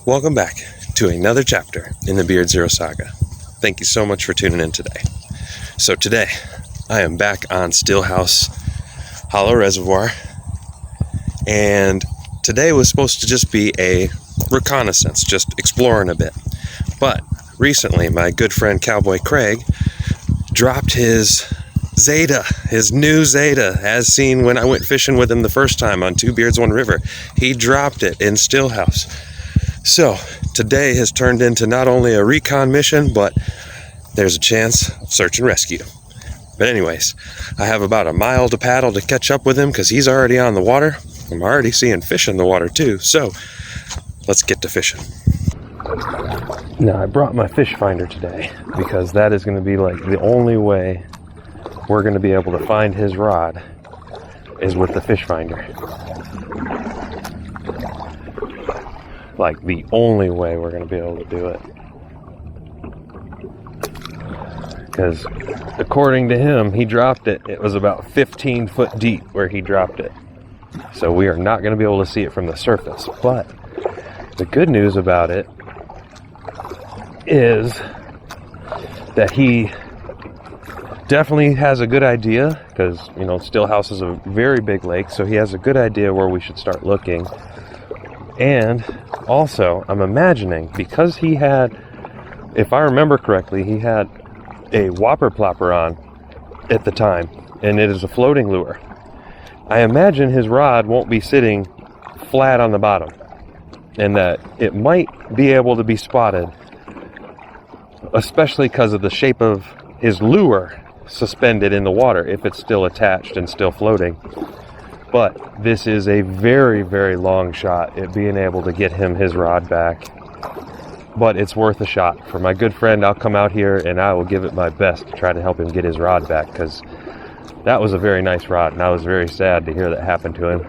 Welcome back to another chapter in the Beard Zero saga. Thank you so much for tuning in today. So today, I am back on Stillhouse Hollow Reservoir, and today was supposed to just be a reconnaissance, just exploring a bit. But recently, my good friend Cowboy Craig dropped his Zata, his new Zata, as seen when I went fishing with him the first time on Two Beards, One River. He dropped it in Stillhouse. So today has turned into not only a recon mission, but there's a chance of search and rescue. But anyways, I have about a mile to paddle to catch up with him because he's already on the water. I'm already seeing fish in the water too, so let's get to fishing. Now I brought my fish finder today because that is going to be like the only way we're going to be able to find his rod is with the fish finder. Like the only way we're going to be able to do it. Because according to him, he dropped it. It was about 15 foot deep where he dropped it. So we are not going to be able to see it from the surface. But the good news about it is that he definitely has a good idea, because, you know, Stillhouse is a very big lake, so he has a good idea where we should start looking. And also, I'm imagining, because he had, if I remember correctly, he had a whopper plopper on at the time, and it is a floating lure. I imagine his rod won't be sitting flat on the bottom, and that it might be able to be spotted, especially because of the shape of his lure suspended in the water if it's still attached and still floating. But this is a very, very long shot at being able to get him his rod back. But it's worth a shot. For my good friend, I'll come out here and I will give it my best to try to help him get his rod back, because that was a very nice rod, and I was very sad to hear that happen to him.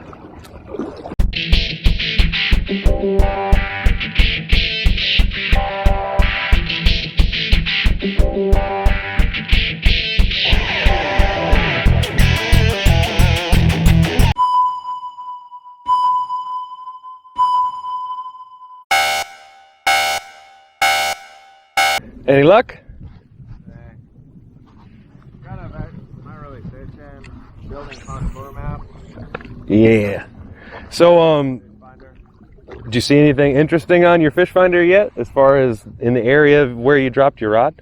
Any luck? Kind of, not really fishing, building contour map. Yeah. So, did you see anything interesting on your fish finder yet, as far as in the area where you dropped your rod?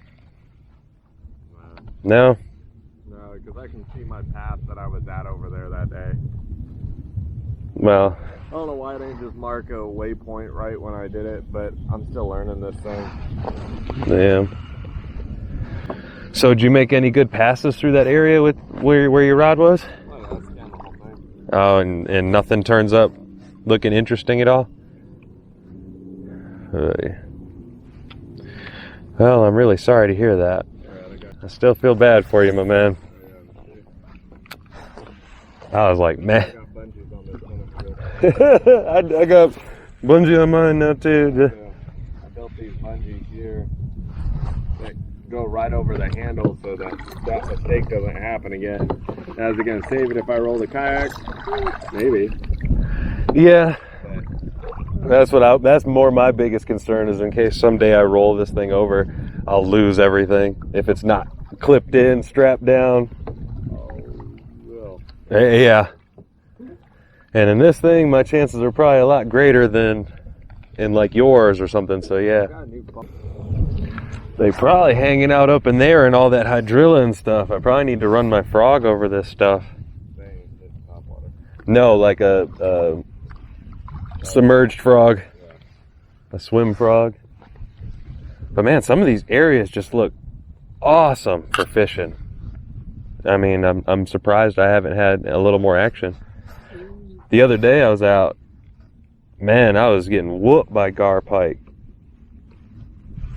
No? No, because I can see my path that I was at over there that day. Well, I don't know why I didn't just mark a waypoint right when I did it, but I'm still learning this thing. yeah. So did you make any good passes through that area with where your rod was? Oh, yeah, I scanned the whole thing. Oh, and nothing turns up looking interesting at all? Well, I'm really sorry to hear that. I still feel bad for you, my man. I was like, man. I got bungee on mine now too. I built these bungees here that go right over the handle so that that mistake doesn't happen again. Now, is it going to save it if I roll the kayak? Maybe. Yeah. That's more my biggest concern, is in case someday I roll this thing over, I'll lose everything if it's not clipped in, strapped down. Oh, Yeah. And in this thing, my chances are probably a lot greater than in like yours or something, so yeah. They probably hanging out up in there and all that hydrilla and stuff. I probably need to run my frog over this stuff. No, like a submerged frog. A swim frog. But man, some of these areas just look awesome for fishing. I mean, I'm surprised I haven't had a little more action. The other day I was out, man, I was getting whooped by gar pike.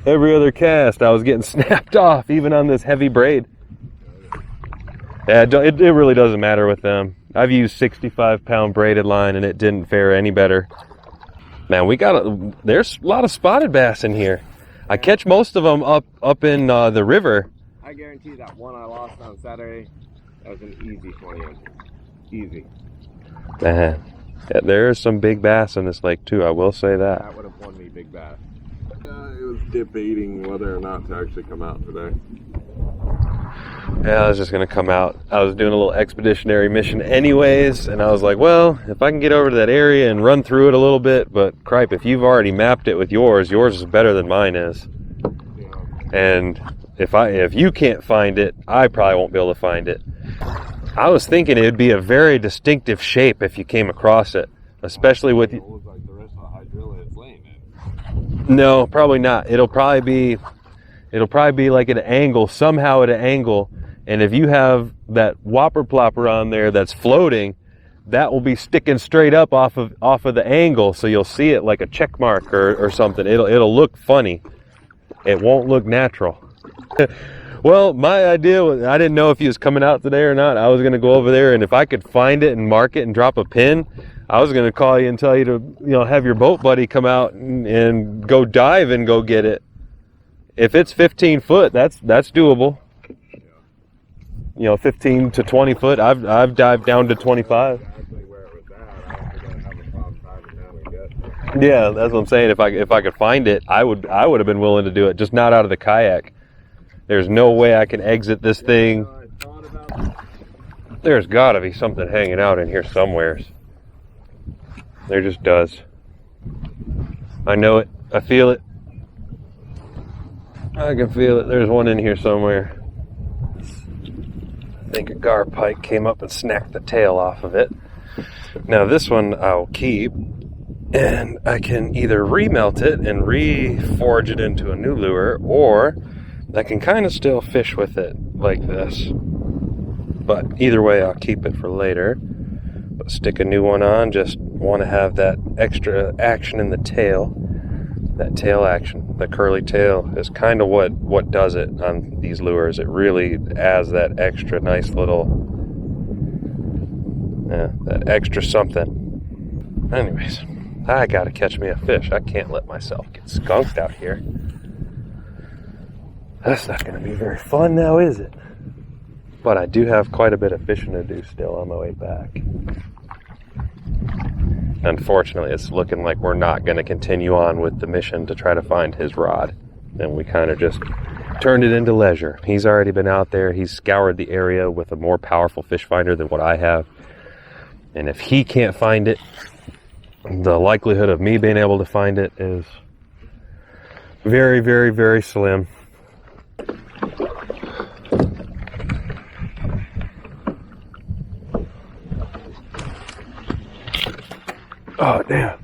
Every other cast I was getting snapped off, even on this heavy braid. Yeah, it really doesn't matter with them. I've used 65-pound braided line and it didn't fare any better. Man, there's a lot of spotted bass in here. I catch most of them up in the river. I guarantee that one I lost on Saturday, that was an easy 20 inch. Easy. Yeah, there's some big bass in this lake too, I will say that. That would have won me big bass. It was debating whether or not to actually come out today. Yeah, I was just gonna come out. I was doing a little expeditionary mission anyways, and I was like, well, if I can get over to that area and run through it a little bit, but cripe, if you've already mapped it with yours is better than mine is. Yeah. And if you can't find it, I probably won't be able to find it. I was thinking it would be a very distinctive shape if you came across it, especially with. It looks like the rest of the hydrilla it's laying in. No, probably not. It'll probably be like at an angle, somehow at an angle. And if you have that whopper plopper on there that's floating, that will be sticking straight up off of the angle, so you'll see it like a check mark or something. It'll look funny. It won't look natural. Well, my idea was, I didn't know if he was coming out today or not. I was going to go over there, and if I could find it and mark it and drop a pin, I was going to call you and tell you to, have your boat buddy come out and go dive and go get it. If it's 15 foot, that's doable. 15 to 20 foot. I've dived down to 25. Actually, where it was at, I don't think I'd have a problem diving down and get it. Yeah, that's what I'm saying. If I could find it, I would have been willing to do it, just not out of the kayak. There's no way I can exit this thing. There's got to be something hanging out in here somewheres. There just does. I know it. I feel it. I can feel it. There's one in here somewhere. I think a gar pike came up and snapped the tail off of it. Now this one I'll keep, and I can either remelt it and reforge it into a new lure, or I can kind of still fish with it like this. But either way, I'll keep it for later. But stick a new one on, just want to have that extra action in the tail. That tail action, the curly tail, is kind of what does it on these lures. It really adds that extra nice little, that extra something. Anyways, I gotta catch me a fish. I can't let myself get skunked out here. That's not going to be very fun now, is it? But I do have quite a bit of fishing to do still on my way back. Unfortunately, it's looking like we're not going to continue on with the mission to try to find his rod. And we kind of just turned it into leisure. He's already been out there. He's scoured the area with a more powerful fish finder than what I have. And if he can't find it, the likelihood of me being able to find it is very, very, very slim. Oh, damn.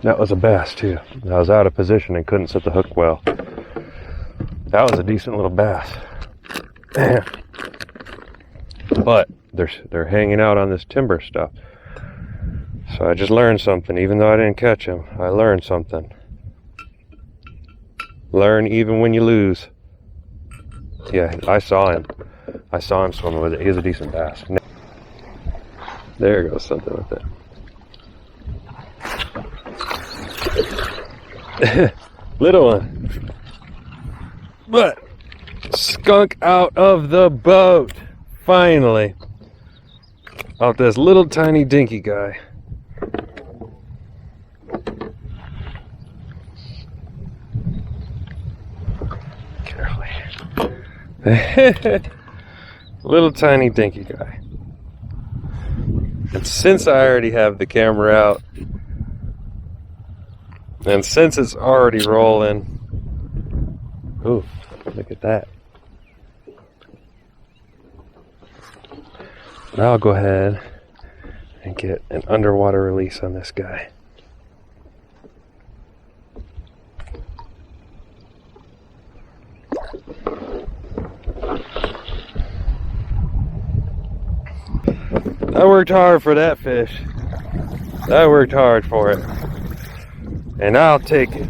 That was a bass, too. I was out of position and couldn't set the hook well. That was a decent little bass. Damn. But they're hanging out on this timber stuff. So I just learned something. Even though I didn't catch him, I learned something. Learn even when you lose. Yeah, I saw him. I saw him swimming with it. He was a decent bass. There goes something with it. Little one. But skunk out of the boat. Finally. Out this little tiny dinky guy. Carefully. Little tiny dinky guy. And since I already have the camera out, and since it's already rolling, ooh, look at that. Now I'll go ahead and get an underwater release on this guy. I worked hard for that fish. I worked hard for it. And I'll take it.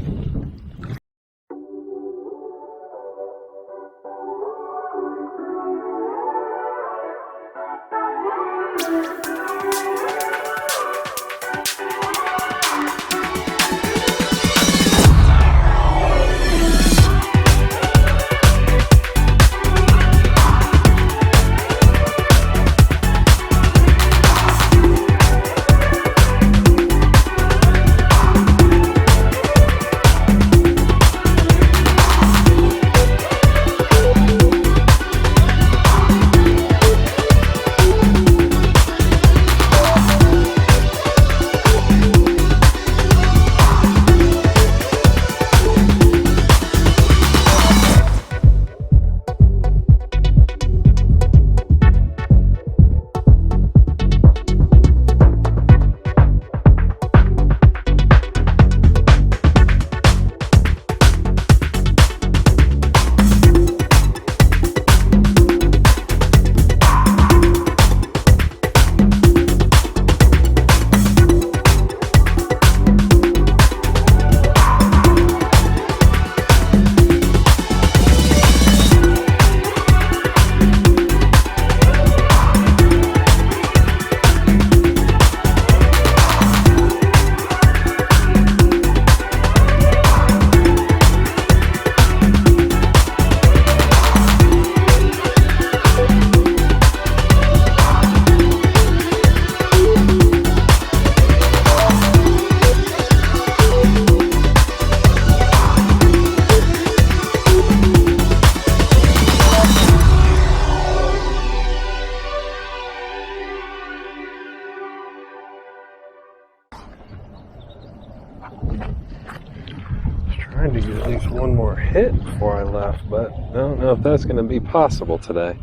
Trying to get at least one more hit before I left, but I don't know if that's going to be possible today.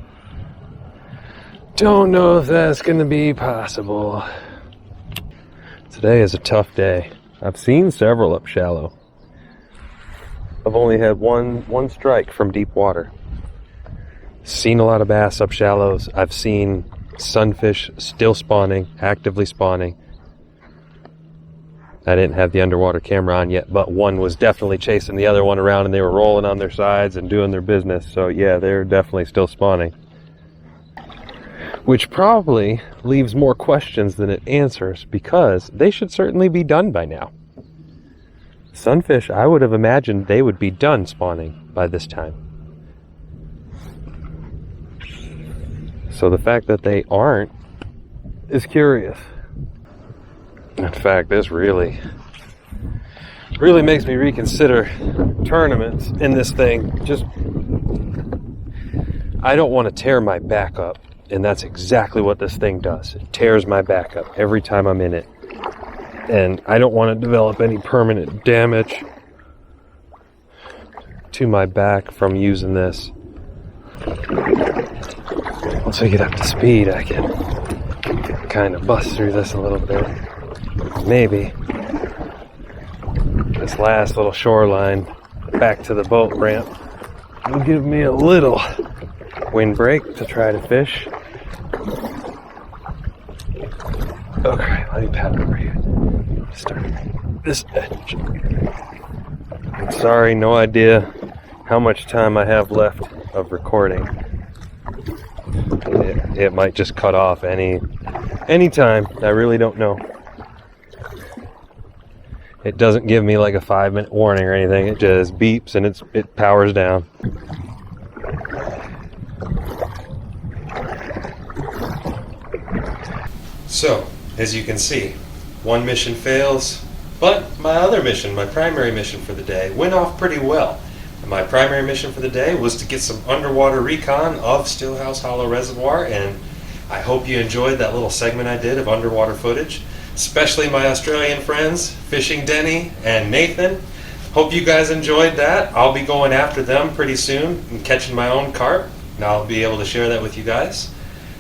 Don't know if that's going to be possible. Today is a tough day. I've seen several up shallow. I've only had one strike from deep water. Seen a lot of bass up shallows. I've seen sunfish still spawning, actively spawning. I didn't have the underwater camera on yet, but one was definitely chasing the other one around and they were rolling on their sides and doing their business. So yeah, they're definitely still spawning. Which probably leaves more questions than it answers, because they should certainly be done by now. Sunfish, I would have imagined they would be done spawning by this time. So the fact that they aren't is curious. In fact, this really makes me reconsider tournaments in this thing. I don't want to tear my back up, and that's exactly what this thing does. It tears my back up every time I'm in it. And I don't want to develop any permanent damage to my back from using this. Once I get up to speed, I can kind of bust through this a little bit. Maybe this last little shoreline back to the boat ramp will give me a little windbreak to try to fish. Okay, let me paddle over here. Start this edge. I'm sorry, no idea how much time I have left of recording. It might just cut off any time. I really don't know. It doesn't give me like a 5-minute warning or anything. It just beeps and it powers down. So, as you can see, one mission fails, but my other mission, my primary mission for the day, went off pretty well. And my primary mission for the day was to get some underwater recon of Stillhouse Hollow Reservoir, and I hope you enjoyed that little segment I did of underwater footage. Especially my Australian friends, Fishing Denny and Nathan. Hope you guys enjoyed that. I'll be going after them pretty soon and catching my own carp, and I'll be able to share that with you guys.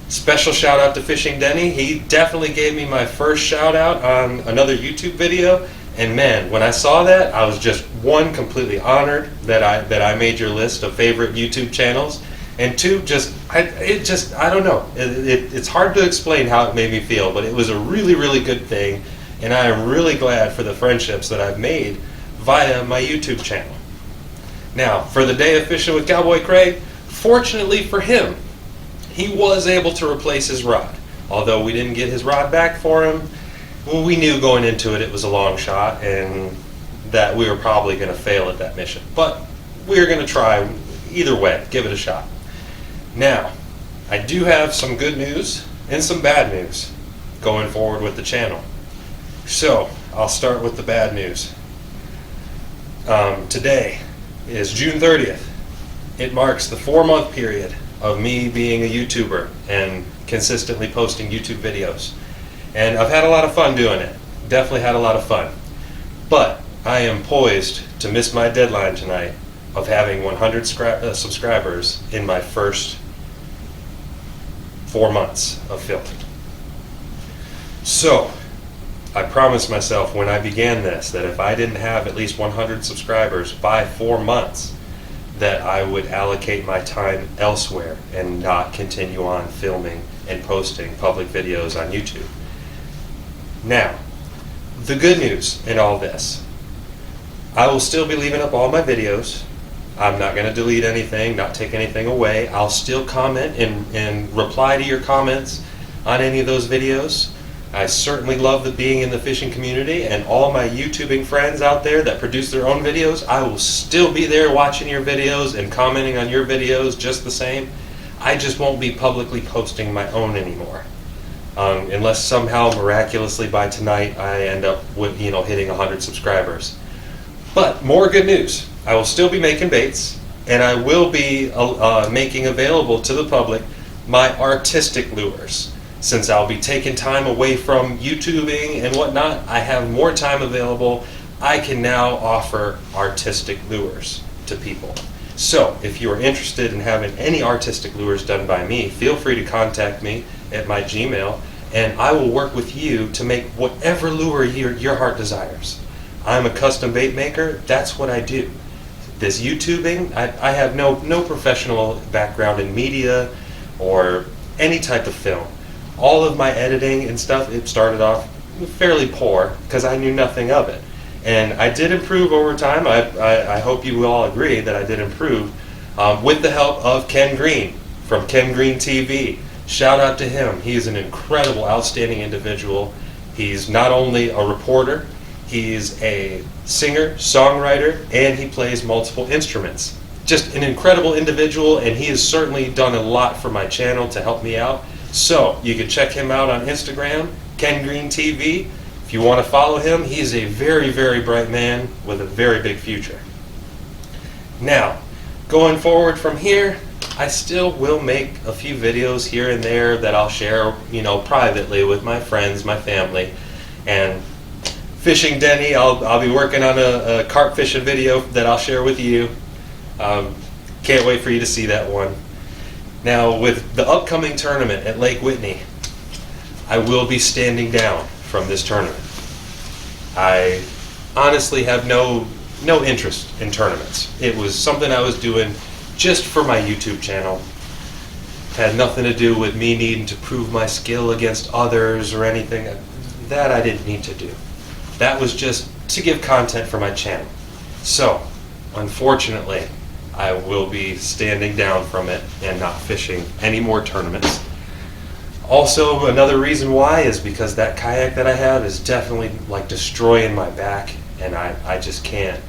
Special shout out to Fishing Denny. He definitely gave me my first shout out on another YouTube video, and man, when I saw that, I was just completely honored that I made your list of favorite YouTube channels. And two, I don't know. It's hard to explain how it made me feel, but it was a really, really good thing. And I am really glad for the friendships that I've made via my YouTube channel. Now, for the day of fishing with Cowboy Craig, fortunately for him, he was able to replace his rod. Although we didn't get his rod back for him, well, we knew going into it it was a long shot and that we were probably going to fail at that mission. But we were going to try either way, give it a shot. Now, I do have some good news and some bad news going forward with the channel. So, I'll start with the bad news. Today is June 30th. It marks the 4-month period of me being a YouTuber and consistently posting YouTube videos. And I've had a lot of fun doing it. Definitely had a lot of fun. But I am poised to miss my deadline tonight of having 100 subscribers in my first 4 months of filming. So, I promised myself when I began this that if I didn't have at least 100 subscribers by 4 months, that I would allocate my time elsewhere and not continue on filming and posting public videos on YouTube. Now, the good news in all this, I will still be leaving up all my videos. I'm not going to delete anything, not take anything away. I'll still comment and reply to your comments on any of those videos. I certainly love being in the fishing community, and all my YouTubing friends out there that produce their own videos, I will still be there watching your videos and commenting on your videos just the same. I just won't be publicly posting my own anymore. Unless somehow miraculously by tonight I end up with hitting 100 subscribers. But more good news. I will still be making baits, and I will be making available to the public my artistic lures. Since I'll be taking time away from YouTubing and whatnot, I have more time available. I can now offer artistic lures to people. So if you are interested in having any artistic lures done by me, feel free to contact me at my Gmail, and I will work with you to make whatever lure your heart desires. I'm a custom bait maker. That's what I do. This YouTubing, I have no professional background in media or any type of film. All of my editing and stuff, it started off fairly poor because I knew nothing of it. And I did improve over time. I hope you will all agree that I did improve with the help of Ken Green from Ken Green TV. Shout out to him. He is an incredible, outstanding individual. He's not only a reporter, he's a singer, songwriter, and he plays multiple instruments. Just an incredible individual, and he has certainly done a lot for my channel to help me out. So you can check him out on Instagram, Ken Green TV. If you want to follow him, he is a very, very bright man with a very big future. Now, going forward from here, I still will make a few videos here and there that I'll share, privately with my friends, my family. And Fishing Denny, I'll be working on a carp fishing video that I'll share with you. Can't wait for you to see that one. Now, with the upcoming tournament at Lake Whitney, I will be standing down from this tournament. I honestly have no interest in tournaments. It was something I was doing just for my YouTube channel. Had nothing to do with me needing to prove my skill against others or anything. That I didn't need to do. That was just to give content for my channel. So, unfortunately, I will be standing down from it and not fishing any more tournaments. Also, another reason why is because that kayak that I have is definitely like destroying my back, and I just can't.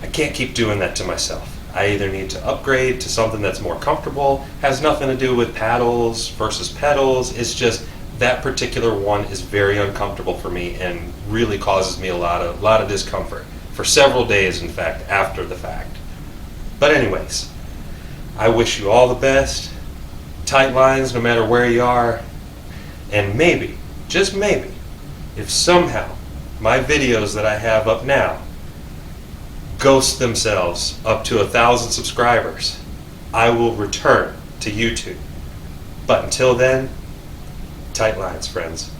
I can't keep doing that to myself. I either need to upgrade to something that's more comfortable, has nothing to do with paddles versus pedals. It's just that particular one is very uncomfortable for me and really causes me a lot of discomfort for several days, in fact, after the fact. But anyways, I wish you all the best. Tight lines no matter where you are, and maybe, just maybe, if somehow my videos that I have up now ghost themselves up to 1,000 subscribers, I will return to YouTube. But until then, tight lines, friends.